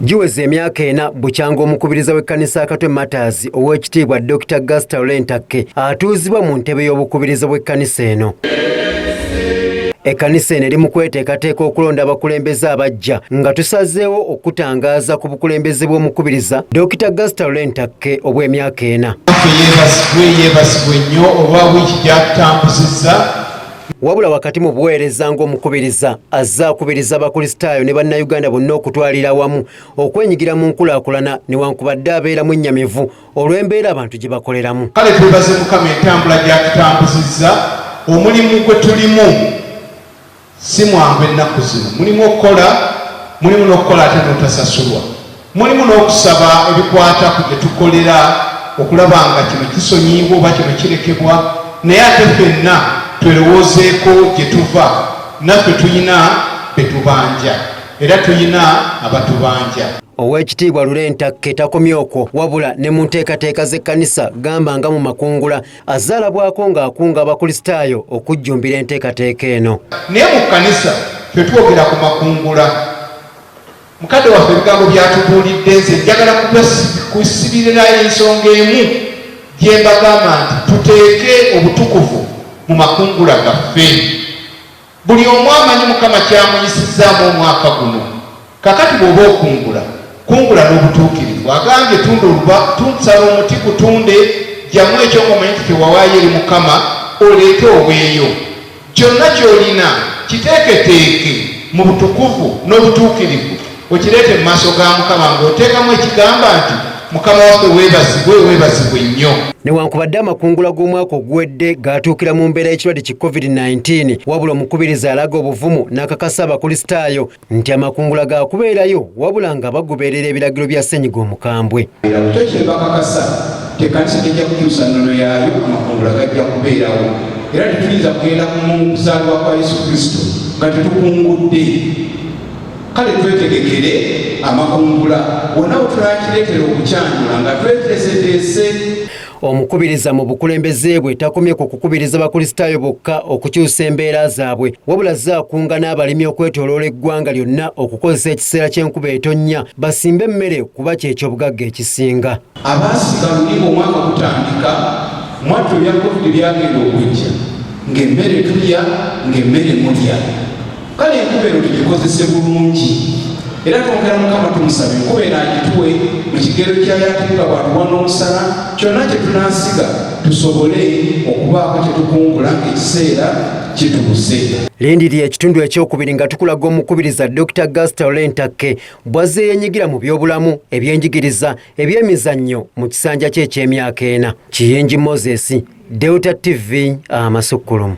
Giweze emyaka ena bukyanga omukubiriza w'ekkanisa Akatwe Matters ow'ekitiibwa Dr. Gasita Olentakke atuuzibwa mu ntebe y'obukubiriza bw'ekkanisa eno. Ekkanisa eno eri mu kweteekateeka okulonda abakulembeze abajja nga tusazeewo okutangaaza ku bukulembeze bw'omukubiriza Dr. Gasita Olentakke obw'emyaka ena. Yeebasibwe nnyo olwa wiiki gy'atutambuzizza. Wabula wakati mu buweereza ng'omukubiriza azze akubiriza abakristaayo ne bannayuganda bonna okutwalira wamu okwenyigira mu nkulaakulana newankubadde abeeramu ennyamivu olw'embeera abantu gye bakoleramu. Kale twebaze Mukama entambula gy'atutambuzizza. Omulimu gwe tulimu si mwangu ennaku zino. Mulimu n'okukola ate n'otasasulwa. Mulimu n'okusaba ebikwata ku gye tukolera okulaba nga kino kisonyiibwa oba kino kirekebwa, naye ate ffenna twelowoozeeko gye tuva. Naffe tuyina be tubanja era tuyina abatubanja. Oweekitiibwa Olentakke takomye okwo wabula ne mu nteekateeka z'ekkanisa gamba nga mu makungula azaalabwako ng'akunga abakristaayo okujjumbira enteekateeka eno. Naye mu kkanisa ffe twogera ku makungula. Mukadde waffe ebigambo byatubuulidde, nze njagala kusibirira ensonga emu gye mbagamba nti tuteeke obutukuvu mu makungula gaffe. Buli omu amanyi Mukama kyamuyisizaamu omwaka guno. Kakati bw'oba kungula n'obutuukirivu. Agambye tunsala omuti gutunde, jjamu ekyo ng'omanyi nti tewawaayo eri Mukama, oleete oweeyo. Kyonna ky'olina kiteeketeeke mu butukuvu n'obutuukirivu, okireete mu maaso ga Mukama ng'oteekamu ekigamba nti Mukama waffe weebazibwe nnyo. Newankubadde amakungula g'omwaka oguwedde gaatuukira mu mbeera y'ekirwadde ki COVID-19, wabula omukubiriza alaga obuvumu n'akakasa abakristaayo nti amakungula gaakubeerayo wabula nga bagoberera ebiragiro bya ssenyiga omukambwe. Kyo kye bakakasa tekkanisa tejja kukyusa nnono yaayo, amakungula gajja kubeerawo era tetuyinza kugenda mu kuzaalibwa kwa Yesu Kristo nga tetukungudde. Kale twetegekere amakungula wonna wetulakireetera okukyanjula nga tweteeseteese. Omukubiriza mu bukulembeze bwe takomye ku kukubiriza abakristaayo bokka okukyusa embeera zaabwe wabula azze akunga n'abalimi okwetooloola eggwanga lyonna okukozesa ekiseera ky'enkuba etonnya basimbe emmere kuba ky'ekyobugagga ekisinga. Abaasiga luli omwaka gutandika mwattu ebya COVID byagenda okujja ng'emmere tulya ng'emmere mulya. Kale enkuba eno tugikozese bulungi era twongera Mukama tumusabe enkuba eno agituwe mu kigero ky'ayatenga bw'atuwa n'omusala, kyonna kye tunaasiga tusobole okubaako kye tukungula ng'ekiseera kituuse. Lindirira ekitundu ekyokubiri nga tukulaga omukubiriza Dr. Gasita Olentakke bw'azze yeenyigira mu by'obulamu, ebyenjigiriza, ebyemizannyo mu kisanja kye eky'emyaka ena. Kiyingi Moses, Delta TV, Amasukkulumu.